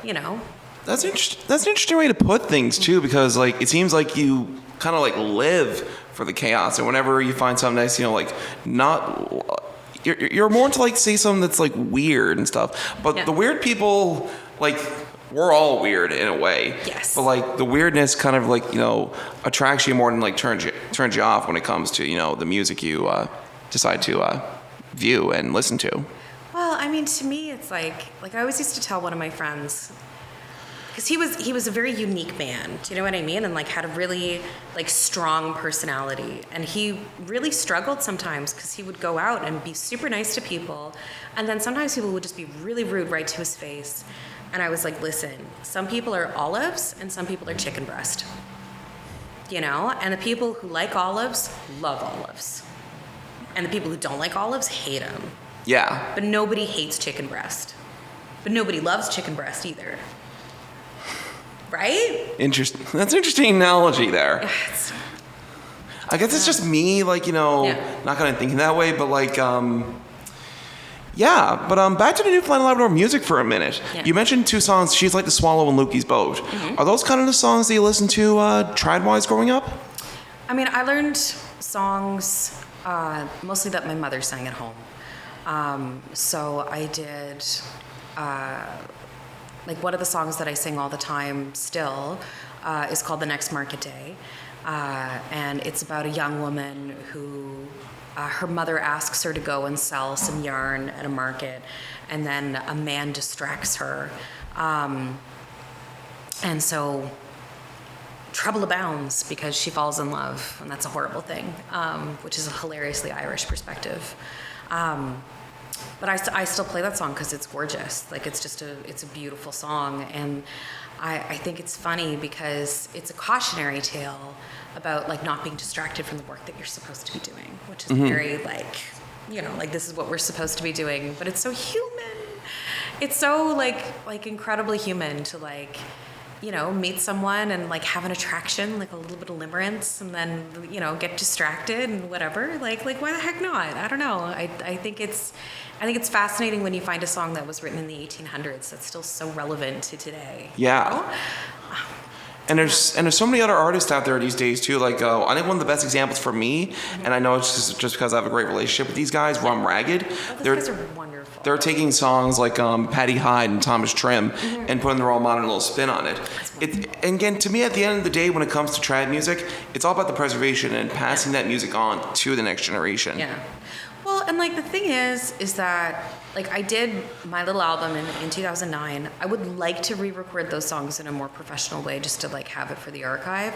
you know. That's an interesting way to put things too, because, like, it seems like you kind of, like, live for the chaos, and whenever you find something nice, you know, like, not. You're more into, like, say something that's, like, weird and stuff. But the weird people, like, we're all weird in a way. Yes. But, like, the weirdness kind of, like, you know, attracts you more than, like, turns you off when it comes to, you know, the music you decide to view and listen to. Well, I mean, to me, it's like I always used to tell one of my friends, because he was a very unique man, do you know what I mean? And, like, had a really, like, strong personality. And he really struggled sometimes, because he would go out and be super nice to people, and then sometimes people would just be really rude right to his face. And I was like, listen, some people are olives and some people are chicken breast, you know? And the people who like olives love olives, and the people who don't like olives hate them. Yeah. But nobody hates chicken breast, but nobody loves chicken breast either. Right? Interesting. That's an interesting analogy there. I guess it's just me, like, you know, not kind of thinking that way, but, like, yeah. But back to the Newfoundland and Labrador music for a minute. Yeah. You mentioned two songs, She's Like the Swallow and Lukey's Boat. Mm-hmm. Are those kind of the songs that you listened to trad-wise growing up? I mean, I learned songs mostly that my mother sang at home. So I did... like, one of the songs that I sing all the time still is called The Next Market Day. And it's about a young woman who, her mother asks her to go and sell some yarn at a market, and then a man distracts her. And so trouble abounds because she falls in love, and that's a horrible thing, which is a hilariously Irish perspective. But I still play that song because it's gorgeous. Like, it's a beautiful song. And I think it's funny because it's a cautionary tale about, like, not being distracted from the work that you're supposed to be doing, which is very, like, you know, like, this is what we're supposed to be doing. But it's so human. It's so, like incredibly human to, like, you know, meet someone and, like, have an attraction, like a little bit of limerence, and then, you know, get distracted and whatever. Like why the heck not? I don't know. I think it's fascinating when you find a song that was written in the 1800s that's still so relevant to today. Yeah. You know? And there's so many other artists out there these days too. Like I think one of the best examples for me, and I know it's just because I have a great relationship with these guys, Rum Ragged. Oh, those guys are wonderful. They're taking songs like Patty Hyde and Thomas Trim and putting their own modern little spin on it. And again, to me, at the end of the day, when it comes to trad music, it's all about the preservation and passing that music on to the next generation. Yeah. Well, and, like, the thing is that, like, I did my little album in 2009. I would like to re-record those songs in a more professional way, just to, like, have it for the archive.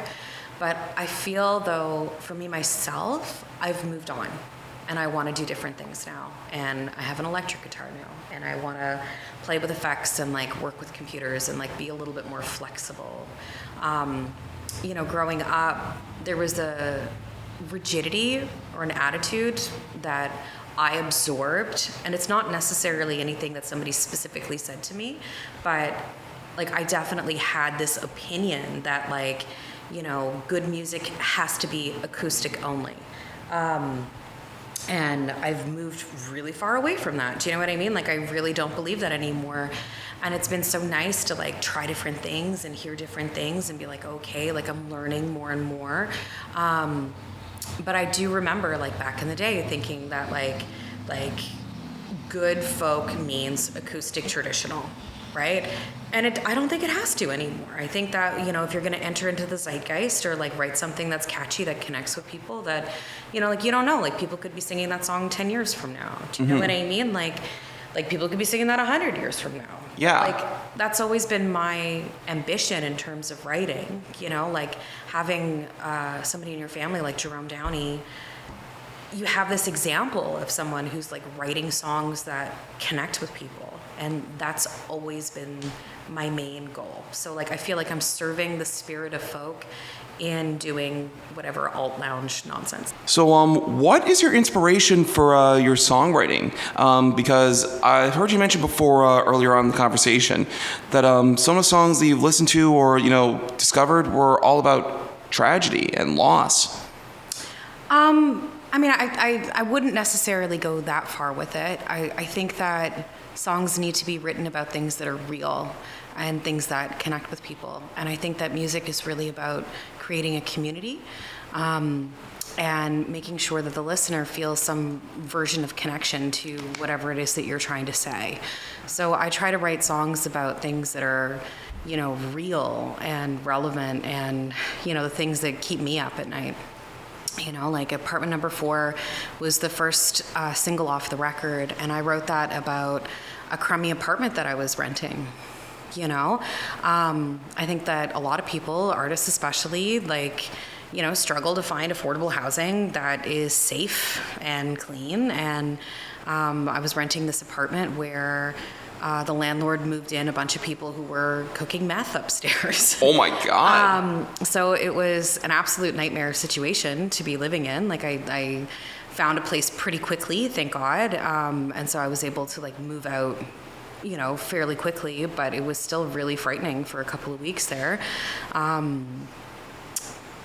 But I feel, though, for me myself, I've moved on, and I want to do different things now. And I have an electric guitar now, and I want to play with effects and, like, work with computers and, like, be a little bit more flexible. You know, growing up, there was a rigidity or an attitude that I absorbed, and it's not necessarily anything that somebody specifically said to me, but like I definitely had this opinion that like, you know, good music has to be acoustic only. And I've moved really far away from that. Do you know what I mean? Like I really don't believe that anymore. And it's been so nice to like try different things and hear different things and be like, okay, like I'm learning more and more. But I do remember like back in the day thinking that like good folk means acoustic traditional, right? And I don't think it has to anymore. I think that, you know, if you're going to enter into the zeitgeist or like write something that's catchy that connects with people, that, you know, like you don't know, like people could be singing that song 10 years from now. Do you know what I mean? Like people could be singing that 100 years from now. Yeah. Like that's always been my ambition in terms of writing, you know, like having somebody in your family like Jerome Downey. You have this example of someone who's like writing songs that connect with people. And that's always been my main goal. So like I feel like I'm serving the spirit of folk in doing whatever alt lounge nonsense. So what is your inspiration for your songwriting? Because I heard you mention before earlier on in the conversation that some of the songs that you've listened to or, you know, discovered were all about tragedy and loss. I mean, I wouldn't necessarily go that far with it. I think that songs need to be written about things that are real and things that connect with people. And I think that music is really about creating a community and making sure that the listener feels some version of connection to whatever it is that you're trying to say. So I try to write songs about things that are, you know, real and relevant and, you know, the things that keep me up at night. You know, like Apartment Number 4 was the first single off the record, and I wrote that about a crummy apartment that I was renting. You know, I think that a lot of people, artists especially, like, you know, struggle to find affordable housing that is safe and clean. And I was renting this apartment where the landlord moved in a bunch of people who were cooking meth upstairs. Oh my God. So it was an absolute nightmare situation to be living in. Like I found a place pretty quickly, thank God. And so I was able to like move out, you know, fairly quickly, but it was still really frightening for a couple of weeks there.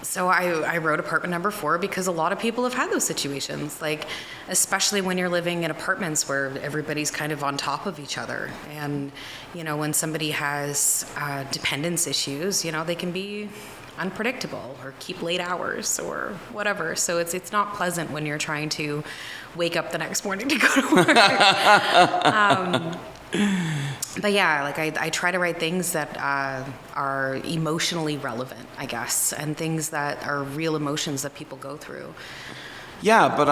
So I wrote Apartment Number 4 because a lot of people have had those situations, like especially when you're living in apartments where everybody's kind of on top of each other. And, you know, when somebody has dependence issues, you know, they can be unpredictable or keep late hours or whatever. So it's not pleasant when you're trying to wake up the next morning to go to work. But yeah, like I try to write things that are emotionally relevant, I guess, and things that are real emotions that people go through. Yeah, but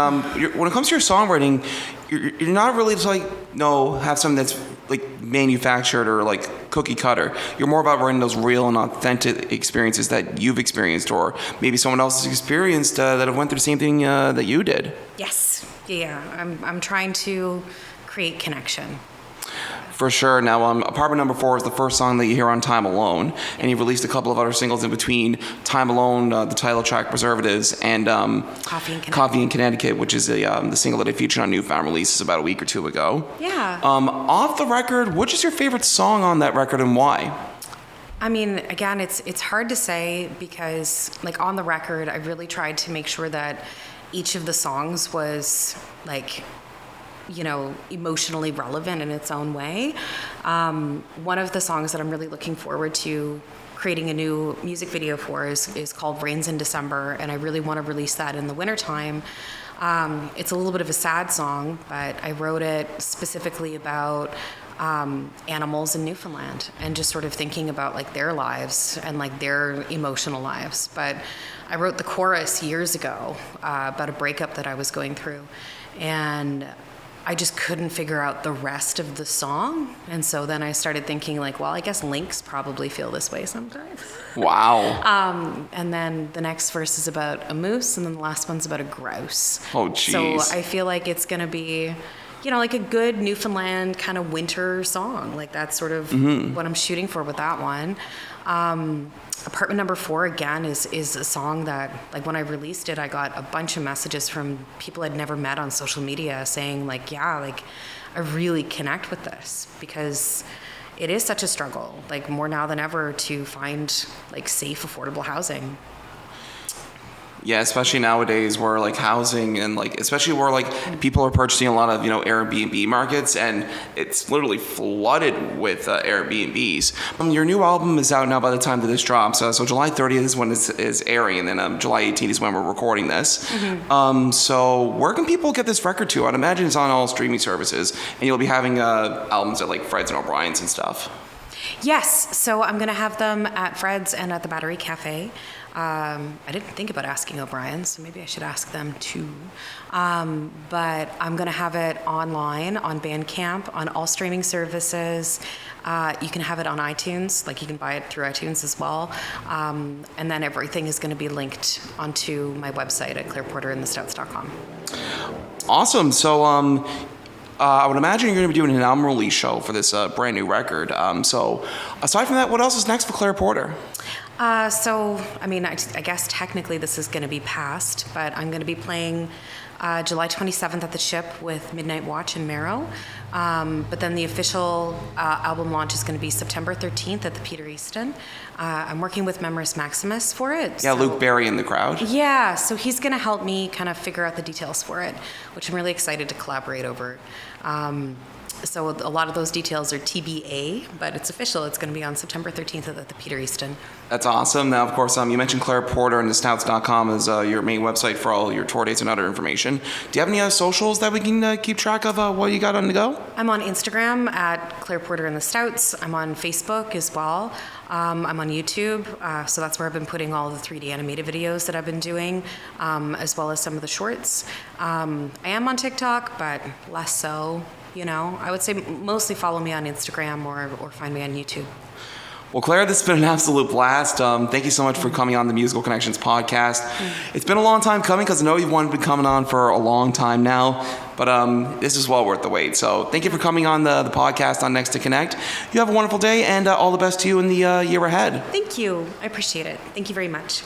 when it comes to your songwriting, you're not really just like, no, have something that's like manufactured or like cookie cutter. You're more about writing those real and authentic experiences that you've experienced or maybe someone else has experienced that have went through the same thing that you did. Yes, yeah, I'm trying to create connection. For sure. Now, Apartment Number 4 is the first song that you hear on Time Alone, and you've released a couple of other singles in between Time Alone, the title track Preservatives, and Coffee in Connecticut, which is the single that I featured on Newfoundland releases about a week or two ago. Yeah. Off the record, which is your favorite song on that record and why? I mean, again, it's hard to say because, like, on the record, I really tried to make sure that each of the songs was, like, you know, emotionally relevant in its own way. One of the songs that I'm really looking forward to creating a new music video for is called Rains in December, and I really want to release that in the wintertime. It's a little bit of a sad song, but I wrote it specifically about animals in Newfoundland and just sort of thinking about like their lives and like their emotional lives. But I wrote the chorus years ago about a breakup that I was going through, and I just couldn't figure out the rest of the song. And so then I started thinking like, well, I guess lynx probably feel this way sometimes. Wow. And then the next verse is about a moose, and then the last one's about a grouse. Oh, geez. So I feel like it's going to be, you know, like a good Newfoundland kind of winter song. Like that's sort of what I'm shooting for with that one. Apartment Number 4, again, is a song that, like, when I released it, I got a bunch of messages from people I'd never met on social media saying, like, yeah, like, I really connect with this because it is such a struggle, like, more now than ever to find, like, safe, affordable housing. Yeah, especially nowadays where like housing and like especially where like people are purchasing a lot of Airbnb markets and it's literally flooded with Airbnbs. Your new album is out now by the time that this drops. So July 30th is when it is airing, and then July 18th is when we're recording this. So where can people get this record to? I'd imagine it's on all streaming services, and you'll be having albums at like Fred's and O'Brien's and stuff. Yes, so I'm going to have them at Fred's and at the Battery Cafe. I didn't think about asking O'Brien's, so maybe I should ask them too. But I'm going to have it online, on Bandcamp, on all streaming services. You can have it on iTunes, like you can buy it through iTunes as well. And then everything is going to be linked onto my website at claireporterandthestouts.com. Awesome. So I would imagine you're going to be doing an album release show for this brand new record. So aside from that, what else is next for Claire Porter? So, I mean, I guess technically this is going to be past, but I'm going to be playing July 27th at the Ship with Midnight Watch in Merrow. But then the official album launch is going to be September 13th at the Peter Easton. I'm working with Memoris Maximus for it. Yeah, so, Luke Berry in the crowd. Yeah, so he's going to help me kind of figure out the details for it, which I'm really excited to collaborate over. So a lot of those details are TBA, but it's official. It's going to be on September 13th at the Peter Easton. That's awesome. Now, of course, you mentioned Claire Porter and thestouts.com as your main website for all your tour dates and other information. Do you have any socials that we can keep track of what you got on the go? I'm on Instagram at Claire Porter and the Stouts. I'm on Facebook as well. I'm on YouTube, so that's where I've been putting all the 3D animated videos that I've been doing, as well as some of the shorts. I am on TikTok, but less so. I would say mostly follow me on Instagram or find me on YouTube. Well, Claire, this has been an absolute blast. Thank you so much for coming on the Musical Connections podcast. It's been a long time coming because I know you've wanted to be coming on for a long time now, but this is well worth the wait. So thank you for coming on the podcast on Next to Connect. You have a wonderful day and all the best to you in the year ahead. Thank you. I appreciate it. Thank you very much.